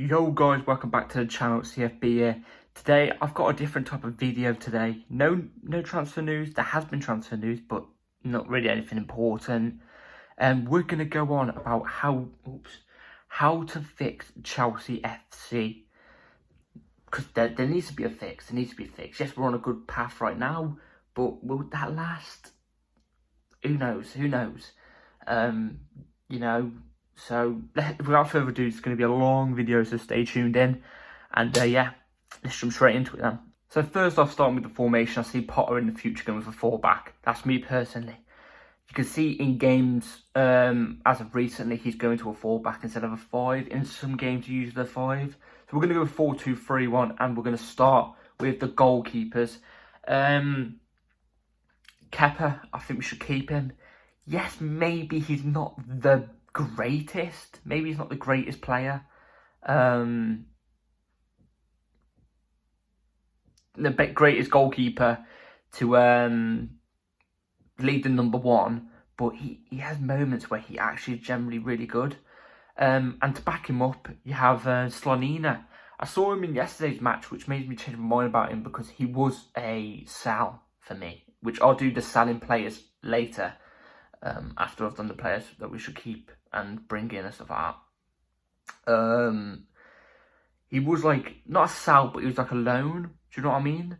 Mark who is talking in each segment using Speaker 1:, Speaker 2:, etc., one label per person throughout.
Speaker 1: Yo guys, welcome back to the channel. CFB here. Today I've got a different type of video today. No transfer news. There has been transfer news, but not really anything important. We're gonna go on about how to fix Chelsea FC, because there needs to be a fix. There needs to be a fix. Yes, we're on a good path right now, but will that last? Who knows? Who knows? So without further ado, it's going to be a long video, so stay tuned in. And yeah, let's jump straight into it then. So first off, starting with the formation, I see Potter in the future going with a 4-back. That's me personally. You can see in games, as of recently, he's going to a 4-back instead of a 5. In some games, he uses a 5. So we're going to go with 4-2-3-1, and we're going to start with the goalkeepers. Kepa, I think we should keep him. Yes, maybe he's not the greatest. Maybe he's not the greatest player. The greatest goalkeeper to lead the number 1, but he has moments where he actually is generally really good. And to back him up, you have Slonina. I saw him in yesterday's match, which made me change my mind about him because he was a sell for me, which I'll do the selling players later, after I've done the players that we should keep and bring in and stuff like that. He was like, not a sell, but he was like a loan. Do you know what I mean?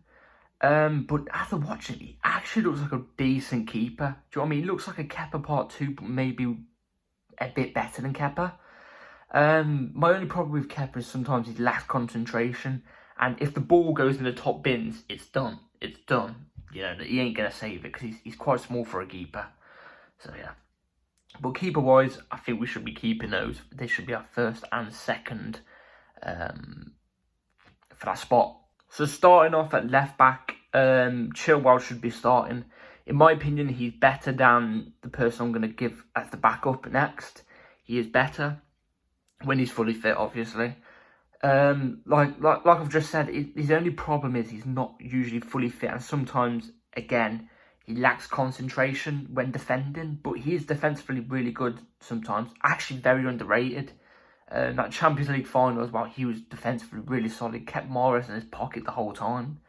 Speaker 1: But after watching it, he actually looks like a decent keeper. Do you know what I mean? He looks like a Kepa part 2, but maybe a bit better than Kepa. My only problem with Kepa is sometimes he lacks concentration. And if the ball goes in the top bins, it's done. It's done. You know, he ain't going to save it because he's quite small for a keeper. So, yeah. But keeper-wise, I think we should be keeping those. They should be our first and second for that spot. So, starting off at left-back, Chilwell should be starting. In my opinion, he's better than the person I'm going to give as the backup next. He is better when he's fully fit, obviously. Like I've just said, his only problem is he's not usually fully fit, and sometimes, again, he lacks concentration when defending, but he is defensively really good sometimes. Actually, very underrated. That Champions League final as well, he was defensively really solid. Kept Morris in his pocket the whole time.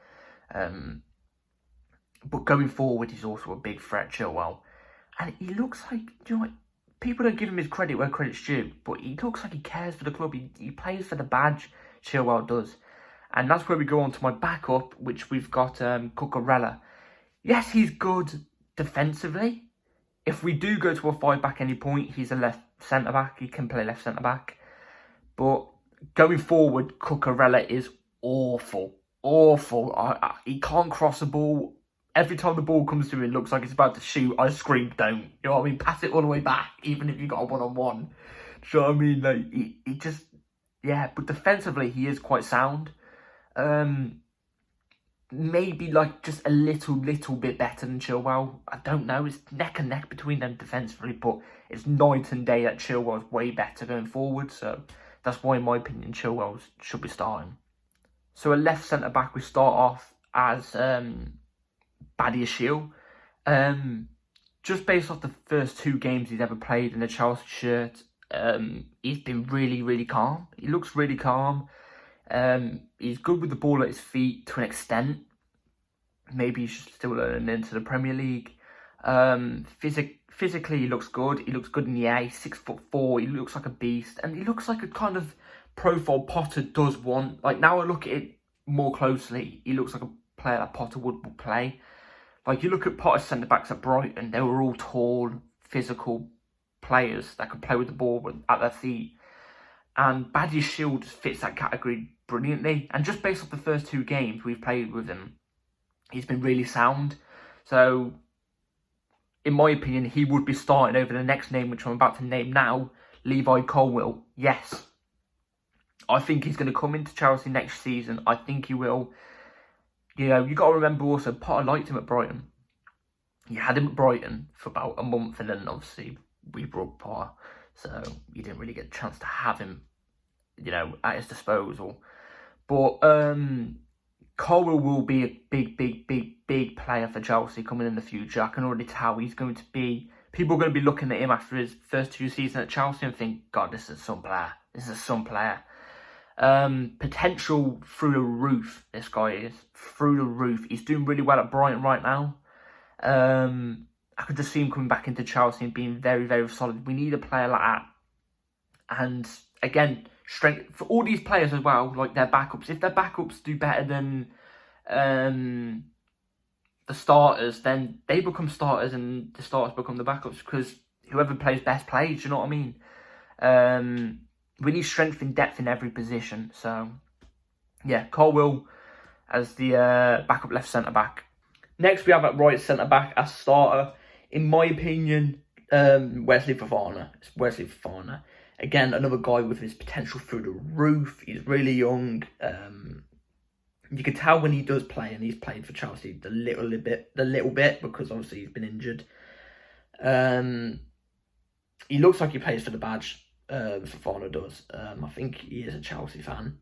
Speaker 1: But going forward, he's also a big threat, Chilwell. And he looks like, do you know what? People don't give him his credit where credit's due, but he looks like he cares for the club. He plays for the badge, Chilwell does. And that's where we go on to my backup, which we've got Cucurella. Yes, he's good defensively. If we do go to a 5-back any point, he's a left centre-back. He can play left centre-back. But going forward, Cucurella is awful. Awful. He can't cross the ball. Every time the ball comes to him, it looks like it's about to shoot. I scream, don't. You know what I mean? Pass it all the way back, even if you got a one-on-one. Do you know what I mean? Like, he just... Yeah, but defensively, he is quite sound. Maybe like just a little bit better than Chilwell. I don't know. It's neck and neck between them defensively, but it's night and day that Chilwell's way better going forward. So that's why, in my opinion, Chilwell should be starting. So a left centre back, we start off as Badiashile. Just based off the first 2 games he's ever played in a Chelsea shirt, he's been really calm. He looks really calm. He's good with the ball at his feet to an extent. Maybe he's still learning into the Premier League. Physically, he looks good. He looks good in the air. He's 6'4". He looks like a beast. And he looks like a kind of profile Potter does want. Like, now I look at it more closely, he looks like a player that Potter would play. Like, you look at Potter's centre-backs at Brighton, they were all tall, physical players that could play with the ball at their feet. And Badiashile fits that category brilliantly. And just based off the first 2 games we've played with him, he's been really sound. So, in my opinion, he would be starting over the next name, which I'm about to name now, Levi Colwill. Yes. I think he's going to come into Chelsea next season. I think he will. You know, you got to remember also, Potter liked him at Brighton. He had him at Brighton for about a month, and then obviously we brought Potter. So, you didn't really get a chance to have him, you know, at his disposal. But Colwill will be a big player for Chelsea coming in the future. I can already tell he's going to be... People are going to be looking at him after his first 2 seasons at Chelsea and think, God, this is some player. This is some player. Potential through the roof, this guy is. Through the roof. He's doing really well at Brighton right now. I could just see him coming back into Chelsea and being very, very solid. We need a player like that. And again, strength for all these players as well, like their backups. If their backups do better than the starters, then they become starters and the starters become the backups, because whoever plays best plays, you know what I mean? We need strength and depth in every position. So, yeah, Colwill as the backup left centre-back. Next, we have at right centre-back as starter. In my opinion, Wesley Fofana. It's Wesley Fofana. Again, another guy with his potential through the roof. He's really young. You can tell when he does play, and he's played for Chelsea the little bit, because obviously he's been injured. He looks like he plays for the badge. Fofana does. I think he is a Chelsea fan.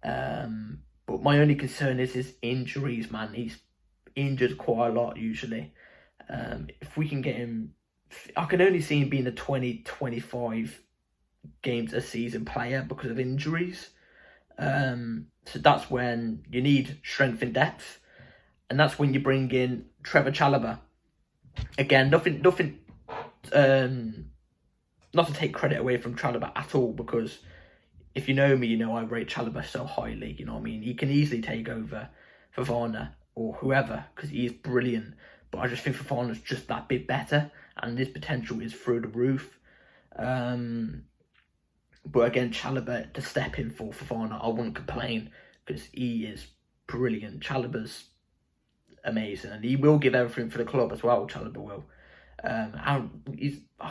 Speaker 1: But my only concern is his injuries, man. He's injured quite a lot usually. If we can get him, I can only see him being a 20-25 games a season player because of injuries. So that's when you need strength and depth, and that's when you bring in Trevor Chalobah. Again, nothing. Not to take credit away from Chalobah at all, because if you know me, you know I rate Chalobah so highly. You know what I mean? He can easily take over Fofana or whoever, because he is brilliant. But I just think Fofana's just that bit better, and his potential is through the roof. But again, Chalobah to step in for Fofana, I wouldn't complain, because he is brilliant. Chalobah's amazing, and he will give everything for the club as well. Chalobah will. I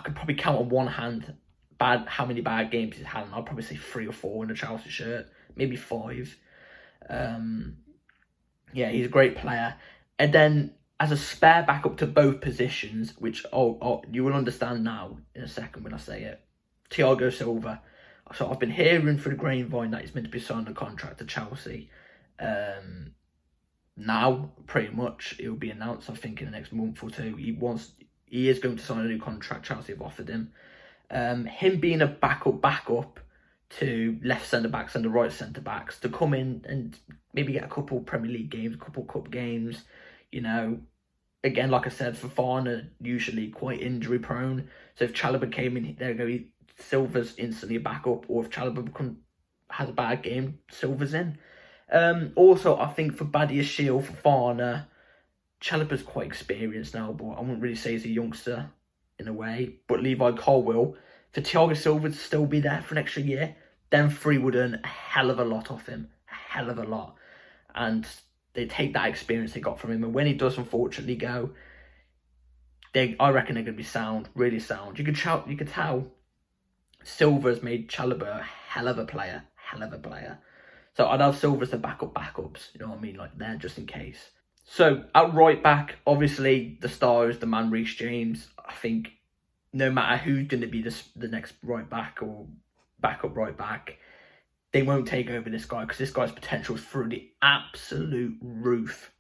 Speaker 1: could probably count on one hand how many bad games he's had, and I'll probably say 3 or 4 in a Chelsea shirt, maybe 5. Yeah, he's a great player. And then as a spare backup to both positions, which you will understand now in a second when I say it, Thiago Silva. So I've been hearing through the grapevine that he's meant to be signing a contract to Chelsea. Now, pretty much, it will be announced, I think, in the next month or 2. He is going to sign a new contract. Chelsea have offered him. Him being a backup to left centre-backs and the right centre-backs, to come in and maybe get a couple Premier League games, a couple Cup games, you know. Again, like I said, Fofana usually quite injury-prone. So if Chalobah came in, there you go, Silva's instantly a backup, or if Chalobah has a bad game, Silva's in. Also, I think for Badiashile, Fofana, Chalobah's quite experienced now, but I wouldn't really say he's a youngster in a way. But Levi Colwill, for Thiago Silva to still be there for an extra year, them 3 would earn a hell of a lot off him. A hell of a lot. And they take that experience they got from him. And when he does unfortunately go, I reckon they're going to be sound, really sound. You could tell Silva's made Chalobah a hell of a player. So I'd have Silva as the backups, you know what I mean? Like there just in case. So at right back, obviously the star is the man Reece James. I think no matter who's going to be the next right back or backup right back, they won't take over this guy, because this guy's potential is through the absolute roof.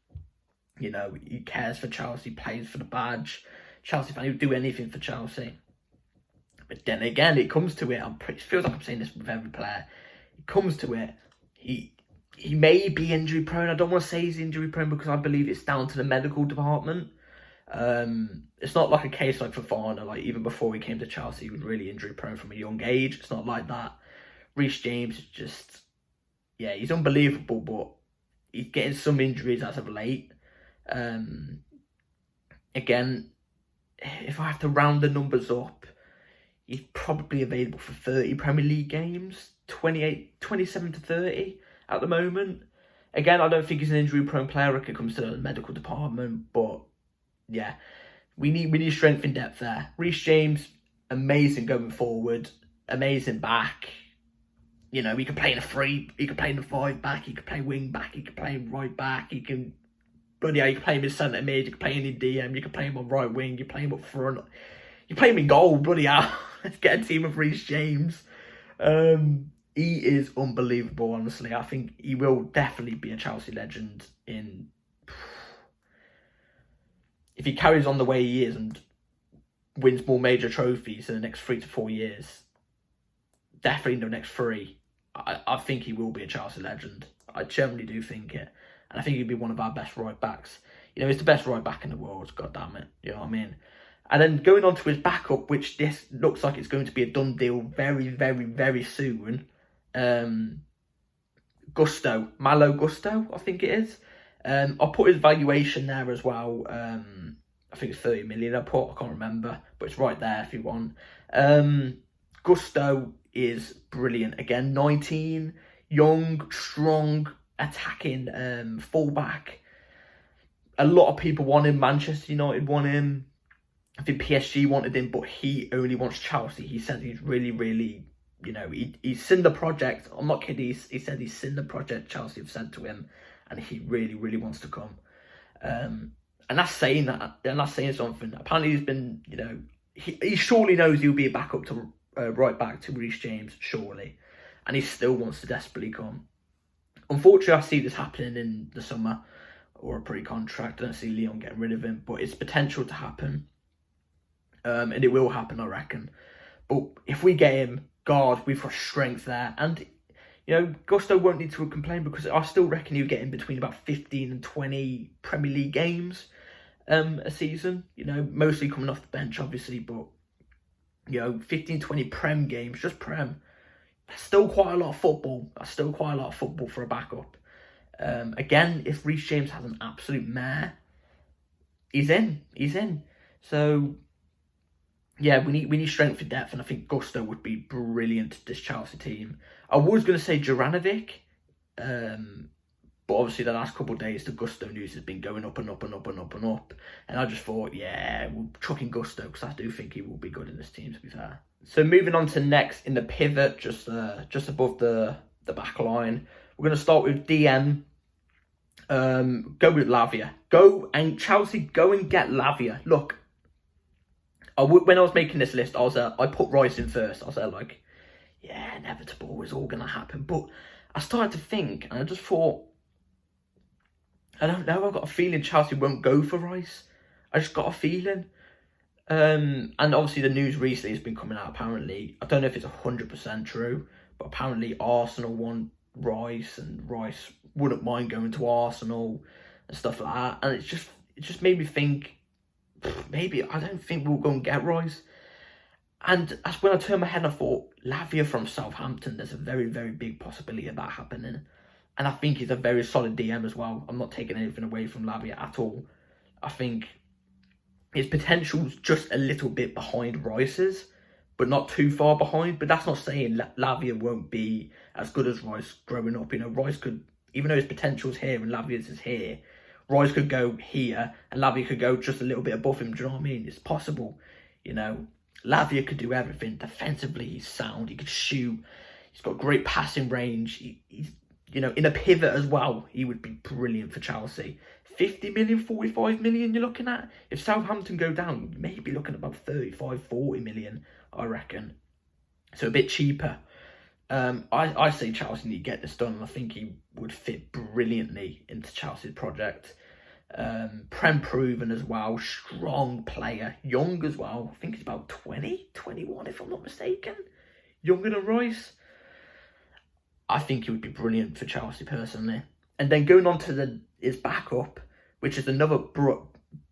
Speaker 1: You know, he cares for Chelsea, plays for the badge. Chelsea fan, he would do anything for Chelsea. But then again, it comes to it. It feels like I'm saying this with every player. It comes to it. He may be injury prone. I don't want to say he's injury prone, because I believe it's down to the medical department. It's not like a case like Fofana, like even before he came to Chelsea, he was really injury prone from a young age. It's not like that. Reece James is just, yeah, he's unbelievable, but he's getting some injuries as of late. Again, if I have to round the numbers up, he's probably available for 30 Premier League games, 27 to 30 at the moment. Again, I don't think he's an injury-prone player if it comes to the medical department, but yeah, we need strength and depth there. Reece James, amazing going forward, amazing back. You know, he can play in a 3, he can play in the 5 back, he can play wing back, he can play right back, he can you can play him in centre mid, you can play him in DM, you can play him on right wing, you play him up front, you play him in goal, bloody hell. Let's get a team of Reece James. He is unbelievable, honestly. I think he will definitely be a Chelsea legend if he carries on the way he is and wins more major trophies in the next 3 to 4 years. Definitely in the next 3. I think he will be a Chelsea legend. I generally do think it. And I think he'd be one of our best right backs. You know, he's the best right back in the world, god damn it. You know what I mean? And then going on to his backup, which this looks like it's going to be a done deal very, very, very soon. Gusto, Malo Gusto, I think it is. I'll put his valuation there as well. I think it's 30 million I can't remember, but it's right there if you want. Gusto is brilliant. Again, 19, young, strong, attacking fullback. A lot of people want him. Manchester United want him. I think PSG wanted him, but he only wants Chelsea. He said he's really, really, you know, he's seen the project. I'm not kidding. He said he's seen the project Chelsea have sent to him, and he really, really wants to come. And that's saying that. And that's saying something. Apparently, he's been, you know, he surely knows he'll be a backup to right back to Reece James, surely, and he still wants to desperately come. Unfortunately, I see this happening in the summer or a pre-contract. I don't see Lyon getting rid of him, but it's potential to happen. And it will happen, I reckon. But if we get him, God, we've got strength there. And, you know, Gusto won't need to complain because I still reckon he'll get in between about 15 and 20 Premier League games a season. You know, mostly coming off the bench, obviously. But, you know, 15, 20 Prem games, just Prem. That's still quite a lot of football. That's still quite a lot of football for a backup. Again, if Reece James has an absolute mare, he's in. So, yeah, we need strength for depth, and I think Gusto would be brilliant to this Chelsea team. I was going to say Juranovic, but obviously the last couple of days the Gusto news has been going up and up and up and up and up, and I just thought, yeah, we'll chuck in Gusto because I do think he will be good in this team, to be fair. So moving on to next in the pivot, just above the back line, we're going to start with DM. Go with Lavia. Chelsea, go and get Lavia. Look, when I was making this list, I put Rice in first. I was like, yeah, inevitable, it's all going to happen. But I started to think, and I just thought, I don't know, I've got a feeling Chelsea won't go for Rice. I just got a feeling. And obviously the news recently has been coming out, apparently. I don't know if it's 100% true, but apparently Arsenal want Rice, and Rice wouldn't mind going to Arsenal and stuff like that. And it just made me think, maybe I don't think we'll go and get Rice. And that's when I turned my head and I thought, Lavia from Southampton, there's a very, very big possibility of that happening. And I think he's a very solid DM as well. I'm not taking anything away from Lavia at all. I think his potential's just a little bit behind Rice's, but not too far behind. But that's not saying Lavia won't be as good as Rice growing up. You know, Rice could, even though his potential's here and Lavia's is here, Rice could go here and Lavia could go just a little bit above him. Do you know what I mean? It's possible. You know, Lavia could do everything. Defensively, he's sound. He could shoot. He's got great passing range. He's, you know, in a pivot as well, he would be brilliant for Chelsea. 50 million, 45 million you're looking at. If Southampton go down, you may be looking at about 35, 40 million, I reckon. So a bit cheaper. I say Chelsea need to get this done, and I think he would fit brilliantly into Chelsea's project. Prem proven as well, strong player, young as well. I think he's about 20, 21 if I'm not mistaken. Younger than Rice. I think he would be brilliant for Chelsea personally. And then going on to his backup, which is another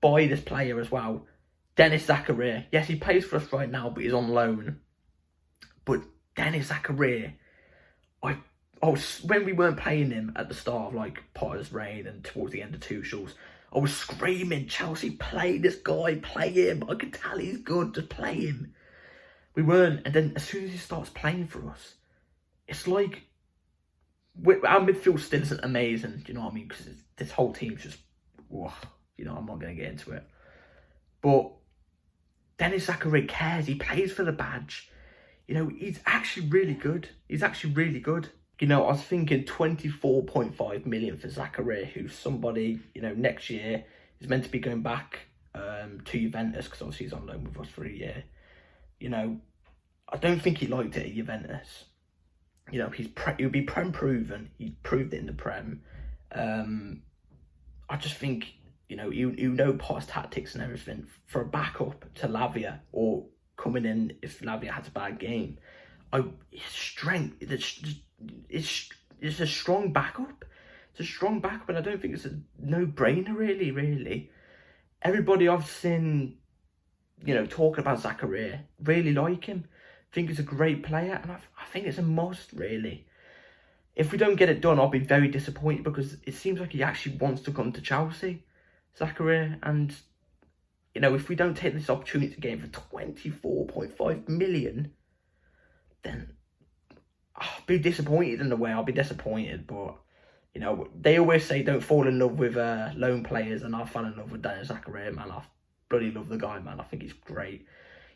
Speaker 1: by this player as well, Denis Zakaria. Yes, he plays for us right now, but he's on loan. But Denis Zakaria, when we weren't playing him at the start of like Potter's reign and towards the end of Tuchel's, I was screaming, Chelsea, play this guy, play him. I can tell he's good, just play him. We weren't, and then as soon as he starts playing for us, it's like our midfield still isn't amazing. Do you know what I mean? Because this whole team's just, you know, I'm not going to get into it. But Denis Zakaria cares. He plays for the badge. You know, he's actually really good. You know, I was thinking 24.5 million for Zakaria, who's somebody, you know, next year is meant to be going back to Juventus, because obviously he's on loan with us for a year. You know, I don't think he liked it at Juventus. You know, he'll be Prem proven. He proved it in the Prem. I just think, you know, you know Potter's tactics and everything. For a backup to Lavia, or coming in if Lavia has a bad game,
Speaker 2: his strength, it's a strong backup. It's a strong backup, and I don't think it's a no-brainer, really. Everybody I've seen, talking about Zakaria, really like him. Think he's a great player, and I think it's a must, really. If we don't get it done, I'll be very disappointed, because it seems like he actually wants to come to Chelsea, Zakaria, and if we don't take this opportunity to get him for 24.5 million, then I'll be disappointed in a way. I'll be disappointed, but they always say don't fall in love with loan players, and I fell in love with Daniel Zakaria, man. I bloody love the guy, man. I think he's great.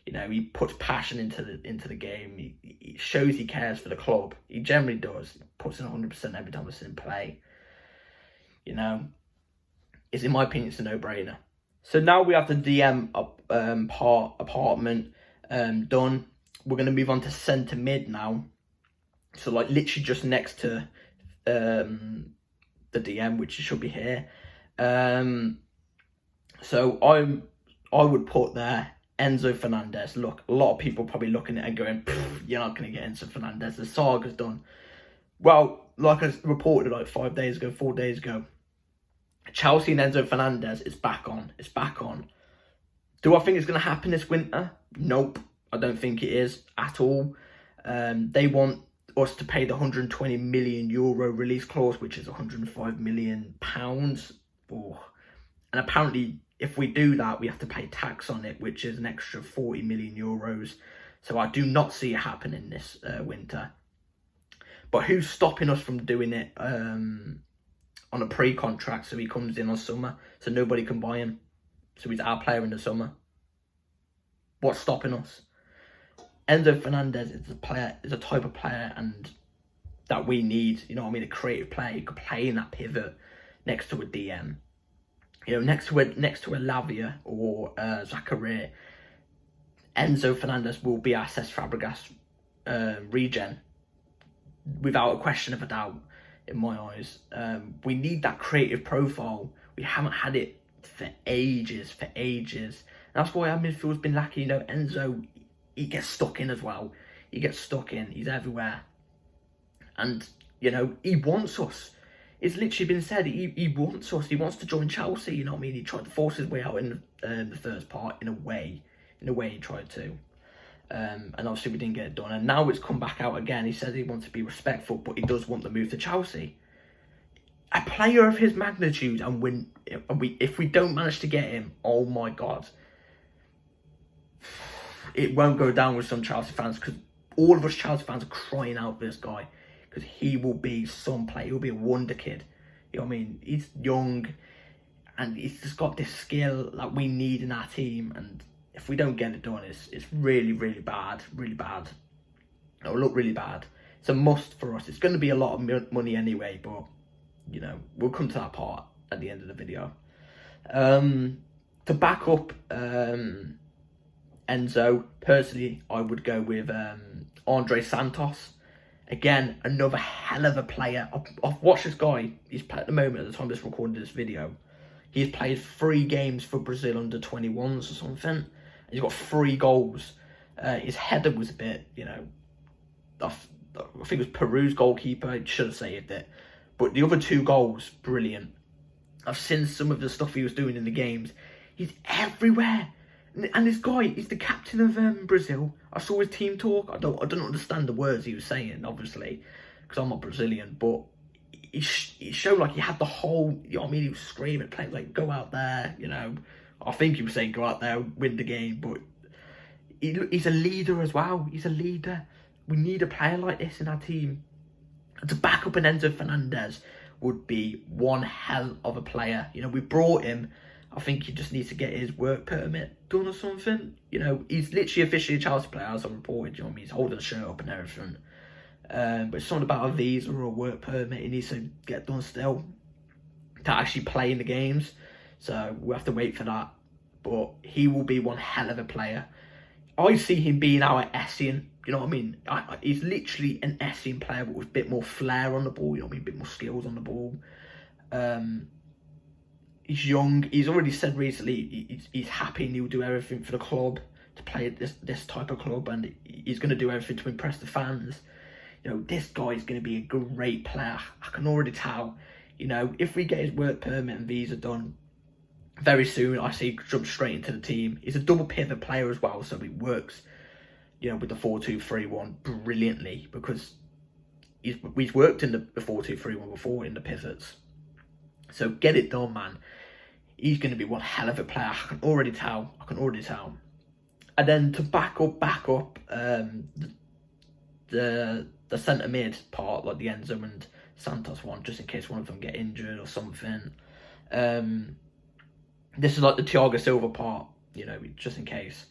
Speaker 2: He puts passion into the game. He shows he cares for the club. He generally does. He puts in 100% every time I see him play. It's, in my opinion, it's a no-brainer. So now we have the DM apartment done. We're going to move on to centre mid now. So literally just next to the DM, which should be here. So I would put there Enzo Fernandez. Look, a lot of people probably looking at it and going, you're not going to get Enzo Fernandez. The saga's done. Well, like I reported 4 days ago, Chelsea and Enzo Fernandez is back on. It's back on. Do I think it's going to happen this winter? Nope. I don't think it is at all. They want us to pay the €120 million release clause, which is £105 million. Oh. And apparently, if we do that, we have to pay tax on it, which is an extra €40 million. So I do not see it happening this winter. But who's stopping us from doing it on a pre-contract, so he comes in on summer, so nobody can buy him? So he's our player in the summer. What's stopping us? Enzo Fernandez is a type of player and that we need, a creative player who could play in that pivot next to a DM. Next to a Lavia or Zakaria. Enzo Fernandez will be our Cesc Fabregas regen, without a question of a doubt, in my eyes. We need that creative profile. We haven't had it for ages. And that's why our midfield's been lacking. Enzo, he gets stuck in as well. He's everywhere. And, he wants us. It's literally been said, he wants us. He wants to join Chelsea, He tried to force his way out in the first part, in a way he tried to. And obviously we didn't get it done. And now it's come back out again. He says he wants to be respectful, but he does want the move to Chelsea. A player of his magnitude, and if we don't manage to get him, oh my God. It won't go down with some Chelsea fans, because all of us Chelsea fans are crying out for this guy. Because he will be some player. He'll be a wonder kid. He's young. And he's just got this skill that we need in our team. And if we don't get it done, it's really, really bad. Really bad. It'll look really bad. It's a must for us. It's going to be a lot of money anyway. But, we'll come to that part at the end of the video. To back up Enzo, personally, I would go with Andre Santos. Again, another hell of a player. I've watched this guy. He's played at the moment, at the time of this recording this video. He's played 3 games for Brazil under 21s or something. He's got 3 goals. His header was a bit, I think it was Peru's goalkeeper. He should have saved it. But the other 2 goals, brilliant. I've seen some of the stuff he was doing in the games. He's everywhere. And this guy, he's the captain of Brazil. I saw his team talk. I don't understand the words he was saying, obviously, because I'm not Brazilian. But he showed like he had the whole. He was screaming, playing like, "Go out there!" I think he was saying, "Go out there, win the game." But he's a leader as well. He's a leader. We need a player like this in our team. And to back up an Enzo Fernandez would be one hell of a player. We brought him. I think he just needs to get his work permit done or something. He's literally officially a Chelsea player, as I reported. He's holding the shirt up and everything. But it's something about a visa or a work permit he needs to get done still to actually play in the games. So we'll have to wait for that. But he will be one hell of a player. I see him being our Essien. He's literally an Essien player, but with a bit more flair on the ball. A bit more skills on the ball. He's young. He's already said recently he's happy and he'll do everything for the club to play at this type of club, and he's going to do everything to impress the fans. You know, this guy is going to be a great player. I can already tell. You know, if we get his work permit and visa done very soon, I see he jump straight into the team. He's a double pivot player as well, so he works, you know, with the 4-2-3-1 brilliantly, because he's worked in the 4-2-3-1 before in the pivots. So get it done, man. He's going to be one hell of a player. I can already tell. And then to back up the centre mid part, like the Enzo and Santos one, just in case one of them get injured or something. This is like the Thiago Silva part, you know, just in case.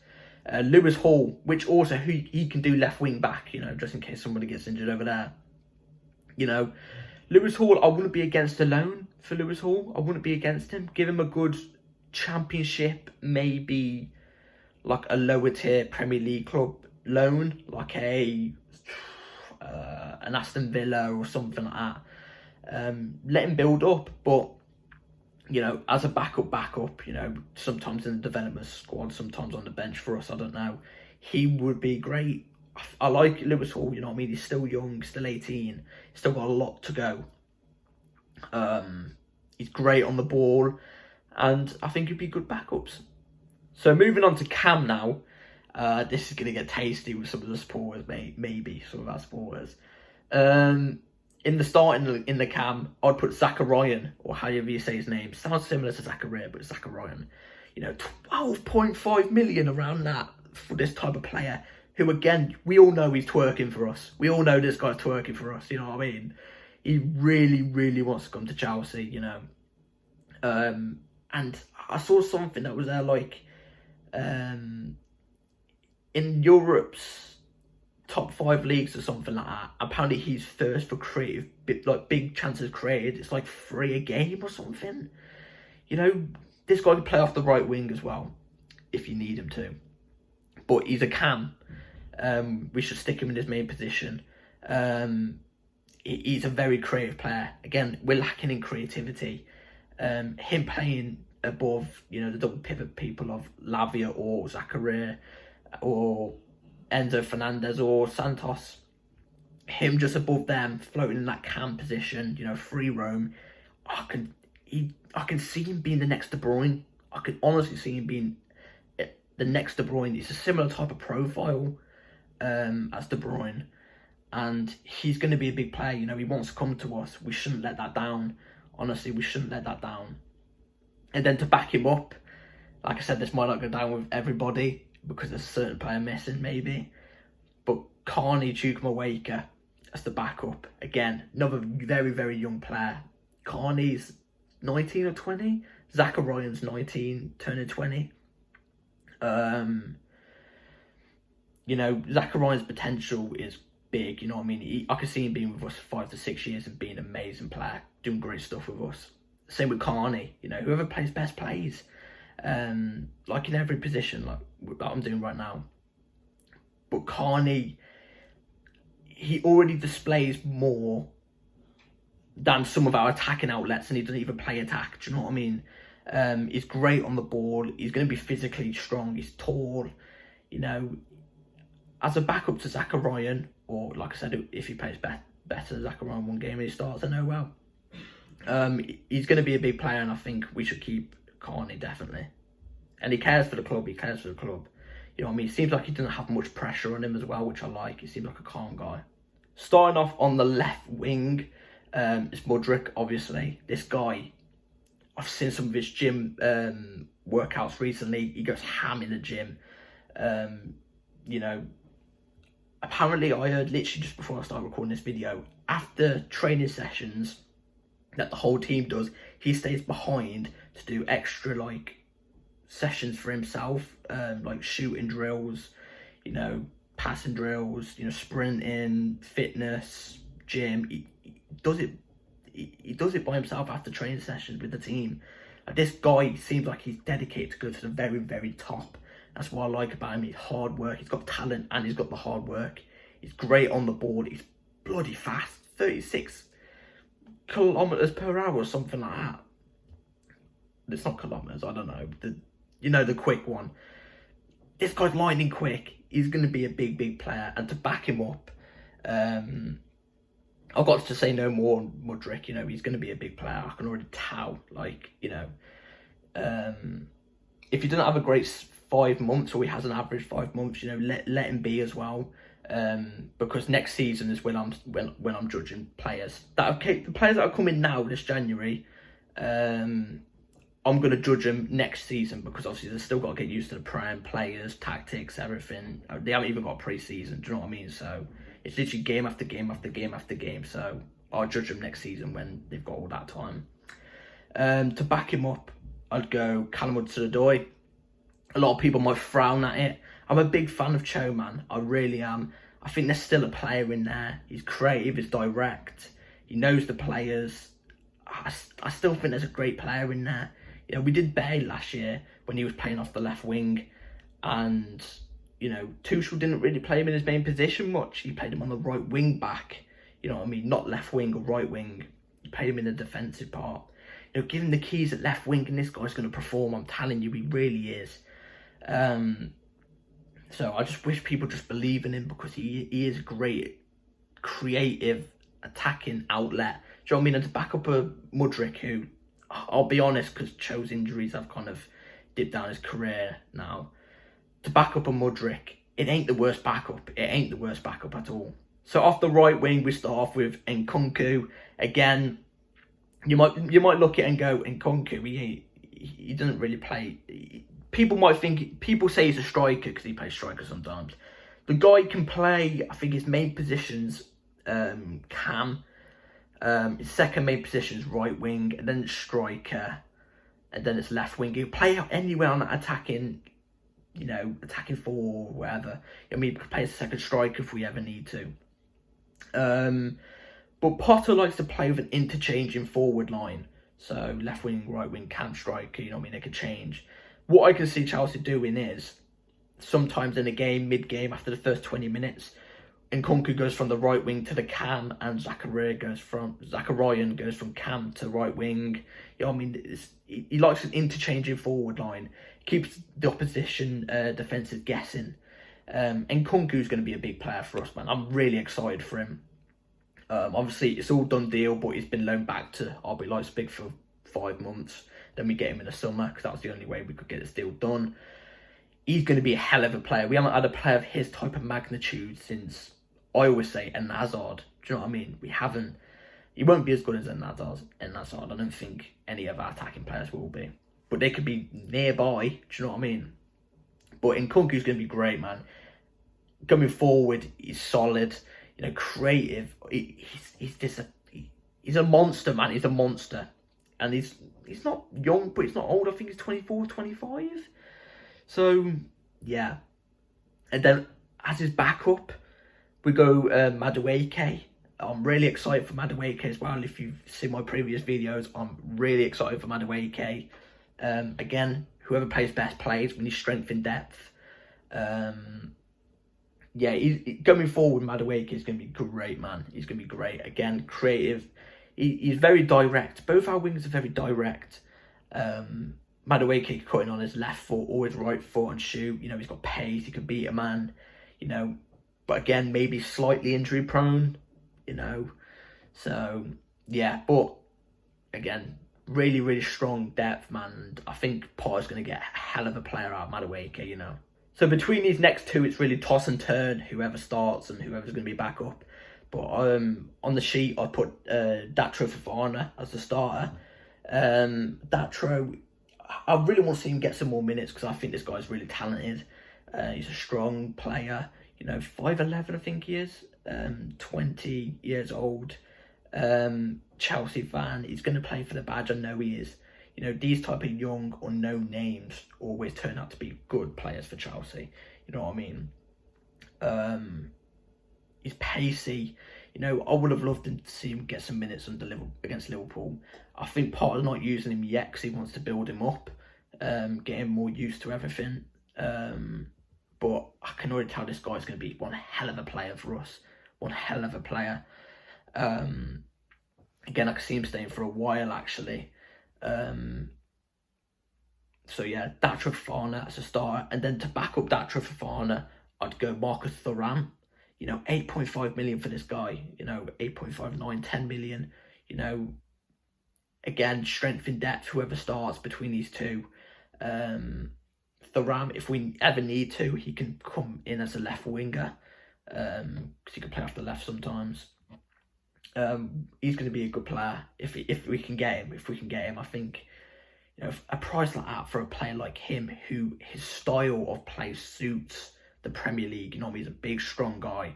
Speaker 2: Lewis Hall, which also he can do left wing back, you know, just in case somebody gets injured over there. You know, Lewis Hall, I wouldn't be against a loan for Lewis Hall. I wouldn't be against him. Give him a good Championship, maybe like a lower tier Premier League club loan, like an Aston Villa or something like that. Let him build up, but you know, as a backup, you know, sometimes in the development squad, sometimes on the bench for us, I don't know. He would be great. I like Lewis Hall, you know what I mean? He's still young, still 18, still got a lot to go. He's great on the ball, and I think he'd be good backups. So moving on to Cam now. This is going to get tasty with some of the supporters, maybe some of our supporters. In the starting in the Cam, I'd put Zachariah, or however you say his name. Sounds similar to Zachariah, but Zachariah. You know, 12.5 million around that for this type of player. Who, again, we all know he's twerking for us. We all know this guy's twerking for us, you know what I mean? He really, really wants to come to Chelsea, you know. And I saw something that was there, like, in Europe's top 5 leagues or something like that, apparently he's first for creative, like, big chances created. It's like 3 a game or something. You know, this guy can play off the right wing as well, if you need him to. But he's a Cam. We should stick him in his main position. He's a very creative player. Again, we're lacking in creativity. Him playing above, you know, the double pivot people of Lavia or Zachariah or Enzo Fernandez or Santos. Him just above them, floating in that Cam position, you know, free roam. I can see him being the next De Bruyne. I can honestly see him being the next De Bruyne. It's a similar type of profile as De Bruyne, and he's going to be a big player. You know, he wants to come to us. We shouldn't let that down. Honestly, we shouldn't let that down. And then to back him up, like I said, this might not go down with everybody because there's a certain player missing, maybe. But Carney Chukwuemeka as the backup. Again, another very, very young player. Carney's 19 or 20. Zachariah's 19, turning 20. You know, Zachariah's potential is big, you know what I mean? I could see him being with us 5 to 6 years and being an amazing player, doing great stuff with us. Same with Carney, you know, whoever plays best plays. Like in every position, like what I'm doing right now. But Carney, he already displays more than some of our attacking outlets, and he doesn't even play attack, do you know what I mean? He's great on the ball. He's going to be physically strong. He's tall, you know. As a backup to Zachariah, or like I said, if he plays better, Zachariah one game and he starts, I know well. He's going to be a big player, and I think we should keep Carney, definitely. And he cares for the club. You know what I mean? It seems like he doesn't have much pressure on him as well, which I like. He seems like a calm guy. Starting off on the left wing, it's Mudryk, obviously. This guy, I've seen some of his gym workouts recently. He goes ham in the gym. You know, apparently I heard literally just before I started recording this video, after training sessions that the whole team does, he stays behind to do extra, like, sessions for himself, like shooting drills, you know, passing drills, you know, sprinting, fitness, gym. He does it by himself after training sessions with the team. Like, this guy seems like he's dedicated to go to the very, very top. That's what I like about him. He's hard work. He's got talent and he's got the hard work. He's great on the ball. He's bloody fast. 36 kilometers per hour or something like that. It's not kilometers, I don't know. You know, the quick one. this guy's lightning quick. He's going to be a big player. And to back him up, I've got to say no more on Mudryk. You know, he's going to be a big player. I can already tell. Like, you know, if he doesn't have a great 5 months, or he has an average 5 months, you know, let him be as well. Because next season is when I'm judging players. The players that are coming now this January, I'm going to judge them next season, because obviously they've still got to get used to the Prem, players, tactics, everything. They haven't even got pre-season, do you know what I mean? So it's literally game after game after game after game. So I'll judge them next season when they've got all that time. To back him up, I'd go Callum Hudson-Odoi. A lot of people might frown at it. I'm a big fan of Cho, man. I really am. I think there's still a player in there. He's creative, he's direct. He knows the players. I still think there's a great player in there. You know, we did Bay last year when he was playing off the left wing, and, you know, Tuchel didn't really play him in his main position much. He played him on the right wing back, you know what I mean, not left wing or right wing. He played him in the defensive part. You know, give him the keys at left wing and this guy's going to perform. I'm telling you, he really is. So I just wish people just believe in him, because he is a great creative attacking outlet. Do you know what I mean? And to back up a Mudryk, who, I'll be honest, because Cho's injuries have kind of dipped down his career now. To back up a Mudryk, it ain't the worst backup. It ain't the worst backup at all. So off the right wing, we start off with Nkunku. Again, you might look at it and go, Nkunku, he doesn't really play. People say he's a striker because he plays striker sometimes. The guy can play, I think his main position's cam. His second main position is right wing, and then it's striker, and then it's left wing. You play out anywhere on that attacking, you know, attacking four or whatever. I mean, you can play as a second striker if we ever need to. But Potter likes to play with an interchanging forward line. So left wing, right wing, cam, striker, you know what I mean, they could change. What I can see Chelsea doing is, sometimes in a game, mid-game, after the first 20 minutes, Nkunku goes from the right wing to the cam, and Zachariah goes from cam to right wing. You know what I mean? He likes an interchanging forward line. Keeps the opposition defensive guessing. Nkunku's going to be a big player for us, man. I'm really excited for him. Obviously, it's all done deal, but he's been loaned back to RB Leipzig for 5 months. Then we get him in the summer, because that was the only way we could get this deal done. He's going to be a hell of a player. We haven't had a player of his type of magnitude since, I always say, Eden Hazard. Do you know what I mean? We haven't. He won't be as good as Eden Hazard. I don't think any of our attacking players will be. But they could be nearby. Do you know what I mean? But Nkunku's going to be great, man. Coming forward, he's solid. You know, creative. He's a monster, man. He's a monster. And he's not young, but he's not old. I think he's 24, 25. So, yeah. And then, as his backup, we go Madueke. I'm really excited for Madueke as well. If you've seen my previous videos, I'm really excited for Madueke. Again, whoever plays best plays. We need strength in depth. Yeah, going forward, Madueke is going to be great, man. He's going to be great. Again, creative. He's very direct. Both our wings are very direct. Madueke cutting on his left foot or his right foot and shoot. You know, he's got pace. He can beat a man. You know, but again, maybe slightly injury prone. You know, so yeah. But again, really, really strong depth, man. And I think Potter's going to get a hell of a player out of Madueke. You know. So between these next two, it's really toss and turn, whoever starts and whoever's going to be back up. But on the sheet, I put Datro Fofana as the starter. Datro, I really want to see him get some more minutes, because I think this guy's really talented. He's a strong player. You know, 5'11", I think he is. 20 years old. Chelsea fan. He's going to play for the badge. I know he is. You know, these type of young, unknown names always turn out to be good players for Chelsea. You know what I mean? He's pacey. You know, I would have loved to see him get some minutes against Liverpool. I think Potter's not using him yet because he wants to build him up, get him more used to everything. But I can already tell this guy's going to be one hell of a player for us. One hell of a player. Again, I can see him staying for a while, actually. So yeah, Datro Fofana as a starter, and then to back up Datro Fofana, I'd go Marcus Thuram. 8.5 million for this guy. 8.59, 10 million. Again, strength in depth. Whoever starts between these two, Thuram, if we ever need to, he can come in as a left winger, because he can play off the left sometimes. He's going to be a good player if we can get him. If we can get him, I think. A price like that for a player like him, who his style of play suits the Premier League. He's a big, strong guy.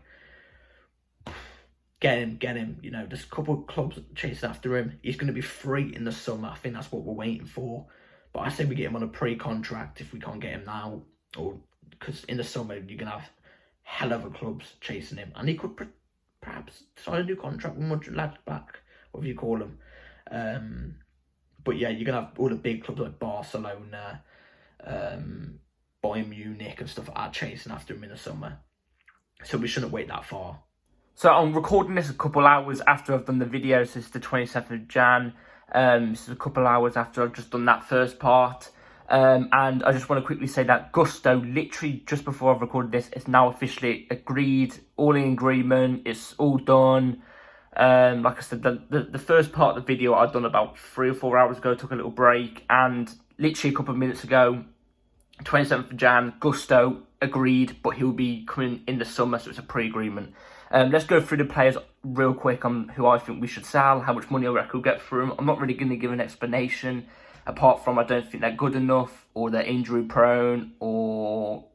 Speaker 2: Get him. There's a couple of clubs chasing after him. He's going to be free in the summer. I think that's what we're waiting for. But I say we get him on a pre-contract if we can't get him now, or because in the summer you're going to have hell of a clubs chasing him, and he could perhaps sign a new contract with Mönchengladbach, whatever you call them. But yeah, you're going to have all the big clubs like Barcelona, Bayern Munich and stuff like that chasing after him in the summer. So we shouldn't wait that far.
Speaker 1: So I'm recording this a couple hours after I've done the video, so it's the 27th of Jan. This is a couple hours after I've just done that first part. And I just want to quickly say that Gusto, literally just before I've recorded this, it's now officially agreed, all in agreement, it's all done. Like I said, the first part of the video I'd done about 3 or 4 hours ago, took a little break, and literally a couple of minutes ago, 27th of Jan, Gusto agreed, but he'll be coming in the summer, so it's a pre-agreement. Let's go through the players real quick on who I think we should sell, how much money I reckon we'll get for them. I'm not really going to give an explanation, apart from I don't think they're good enough, or they're injury prone, or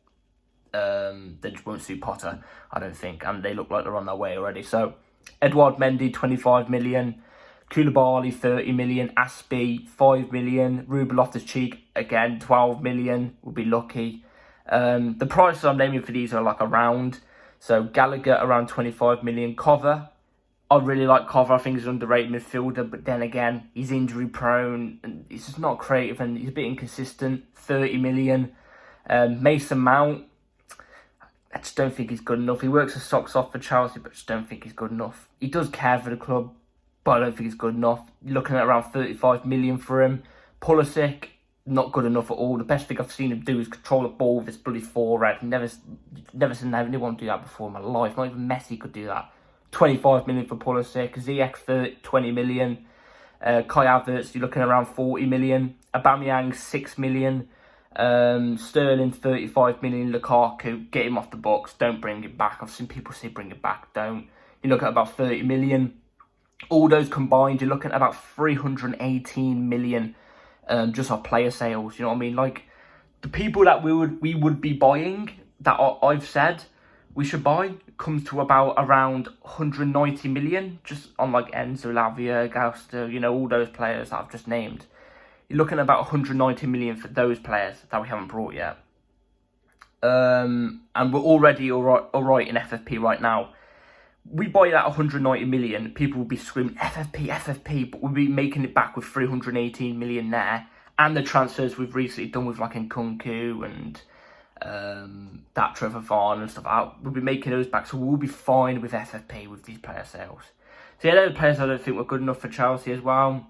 Speaker 1: they just won't suit Potter, I don't think, and they look like they're on their way already. So Edouard Mendy, 25 million. Koulibaly, 30 million. Aspie, 5 million. Ruben Loftus-Cheek, again, 12 million. We'll be lucky. The prices I'm naming for these are like around. So Gallagher, around 25 million. Cover, I really like Cover. I think he's an underrated midfielder. But then again, he's injury prone. And he's just not creative and he's a bit inconsistent. 30 million. Mason Mount, I just don't think he's good enough. He works his socks off for Chelsea, but I just don't think he's good enough. He does care for the club, but I don't think he's good enough. You're looking at around 35 million for him. Pulisic, not good enough at all. The best thing I've seen him do is control the ball with his bloody forehead. Never seen anyone do that before in my life. Not even Messi could do that. 25 million for Pulisic. Ziyech, 20 million. Kai Havertz, you're looking around 40 million. Aubameyang, 6 million. Sterling, 35 million. Lukaku, get him off the books. Don't bring it back. I've seen people say bring it back. Don't. You look at about 30 million. All those combined, you're looking at about 318 million just off player sales. You know what I mean? Like, the people that we would be buying, that I've said we should buy, comes to about around 190 million just on like Enzo, Lavia, Gusto, all those players that I've just named. You're looking at about 190 million for those players that we haven't brought yet. And we're already all right in FFP right now. We buy that 190 million, people will be screaming FFP, but we'll be making it back with 318 million there. And the transfers we've recently done with like Nkunku and that Trevor Farn and stuff out, we'll be making those back. So we'll be fine with FFP with these player sales. So yeah, those players I don't think were good enough for Chelsea as well.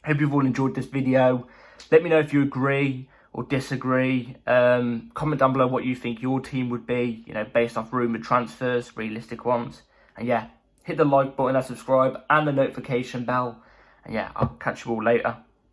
Speaker 1: Hope you've all enjoyed this video. Let me know if you agree or disagree. Comment down below what you think your team would be, based off rumoured transfers, realistic ones. And yeah, hit the like button and subscribe and the notification bell. And yeah, I'll catch you all later.